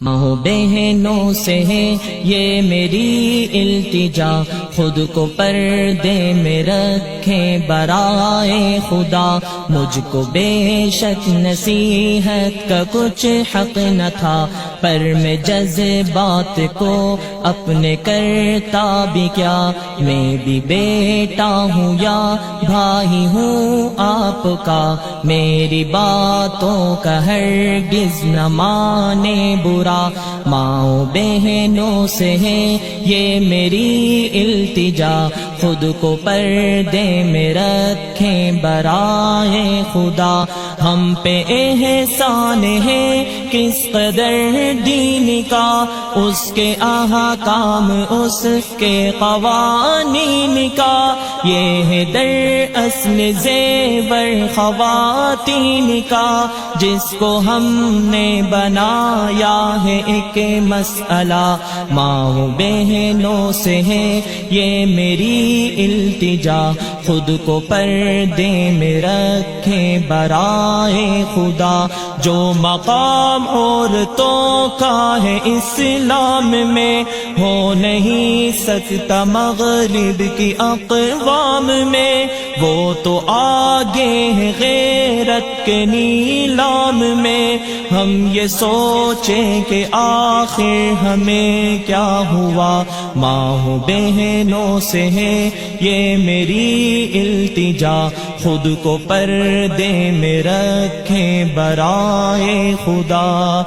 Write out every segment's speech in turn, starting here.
ماں بہنوں سے ہے یہ میری التجا، خود کو پردے میں رکھیں برائے خدا۔ مجھ کو بے شک نصیحت کا کچھ حق نہ تھا، پر میں جذبات کو اپنے کرتا بھی کیا۔ میں بھی بیٹا ہوں یا بھائی ہوں آپ کا، میری باتوں کا ہرگز نہ مانے برا۔ ماں بہنوں سے ہے یہ میری التجا، خود کو پردے میں رکھیں برائے خدا۔ ہم پہ احسان ہے کس قدر دین کا، اس کے احکام اس کے قوانین کا۔ یہ ہے در اصل زیور خواتین کا، جس کو ہم نے بنایا ہے ایک مسئلہ۔ ماں بہنوں سے ہے یہ میری التجا، خود کو پردے میں رکھیں برائے خدا۔ جو مقام عورتوں کا ہے اسلام میں، ہو نہیں سکتا مغرب کی اقوام میں۔ وہ تو آگے ہے غیرت کے نیلام میں، ہم یہ سوچیں کہ آخر ہمیں کیا ہوا۔ ماں بہنوں سے ہے یہ میری التجا، خود کو پردے میں رکھیں برائے خدا۔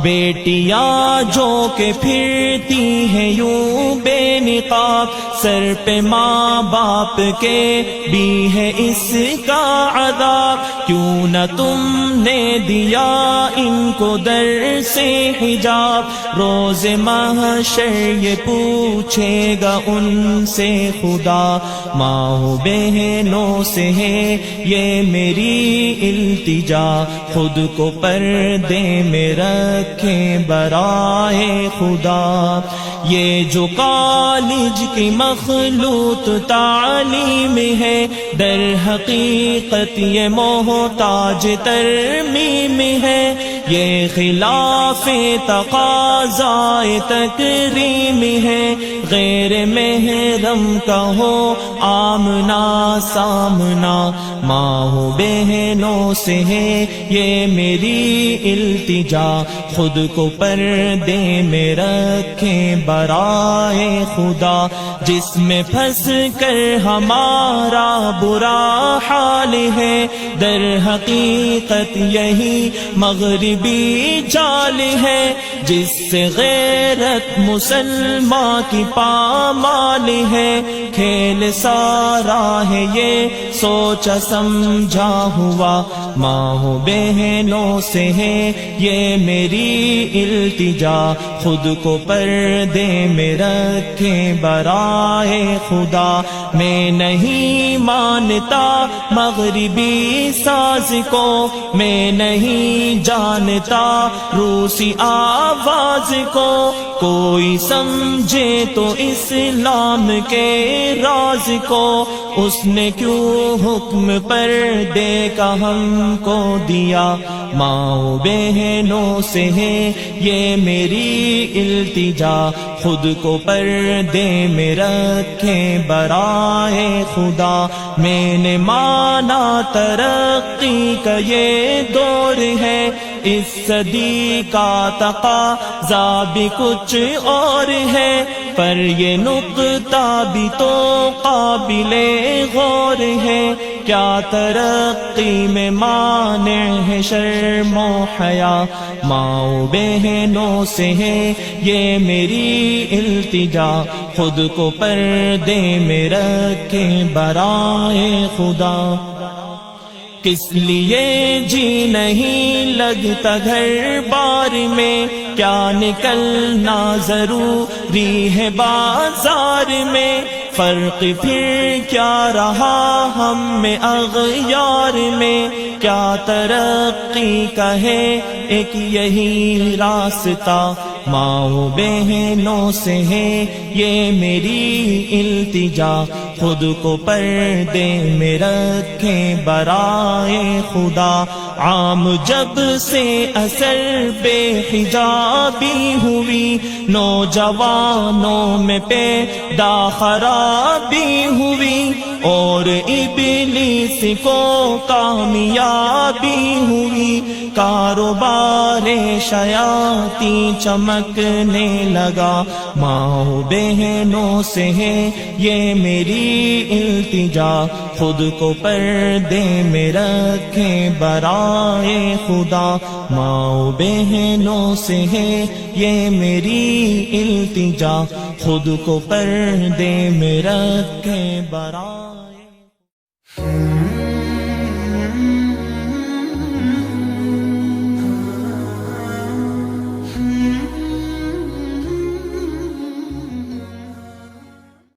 بیٹیاں جو کہ پھرتی ہیں یوں بے نقاب، سر پہ ماں باپ کے بھی ہے اس کا عذاب۔ کیوں نہ تم نے دیا ان کو در سے حجاب، روز محشر یہ پوچھے گا ان سے خدا۔ ماں بہنوں سے ہے یہ میری التجا، خود کو پردے میں رکھیں برائے خدا۔ یہ جو کالج کی مخلوط تعلیم ہے، در حقیقت یہ محتاج ترمیم ہے۔ یہ خلاف تقاضائے تکریم ہے، غیر محرم کا ہو آمنا سامنا۔ ماں بہنوں سے ہے یہ میری التجا، خود کو پردے میں رکھیں برائے خدا۔ جس میں پھنس کر ہمارا برا حال ہے، در حقیقت یہی مغربی جال ہے۔ جس سے غیرت مسلمان کی پامال ہے، کھیل سارا ہے یہ سوچا سمجھا ہوا۔ ماں بہنوں سے ہے یہ میری التجا، خود کو پردے میں رکھیں برائے خدا۔ میں نہیں مانتا مغربی ساز کو، میں نہیں جانتا روسی آواز کو۔ کوئی سمجھے تو اسلام کے راز کو، اس نے کیوں حکم پردے کا ہم کو دیا۔ ماں بہنوں سے ہے یہ میری التجا، خود کو پردے میں رکھیں برائے خدا۔ میں نے مانا ترقی کا یہ دور ہے، اس صدی کا تقاضا بھی کچھ اور ہے، پر یہ نقطہ بھی تو قابل غور ہے۔ کیا ترقی میں مانع ہے شرم و حیا؟ ماں بہنوں سے ہے یہ میری التجا، خود کو پردے میں رکھیں برائے خدا۔ کس لیے جی نہیں لگتا گھر بار میں، کیا نکلنا ضروری ہے بازار میں؟ فرق پھر کیا رہا ہم میں اغیار میں؟ کیا ترقی کا ہے ایک یہی راستہ؟ ماں بہنوں سے ہے یہ میری التجا، خود کو پردے میں رکھیں برائے خدا. عام جب سے اثر بے حجابی ہوئی، نوجوانوں میں پیدا خرابی ہوئی، اور ابلیس کو کامیابی ہوئی. کاروبار شیاطین چمکنے لگا. ماں بہنوں سے ہے یہ میری التجا، خود کو پردے میں رکھیں برائے خدا. ماں بہنوں سے ہے یہ میری التجا، خود کو پردے میں رکھیں برائے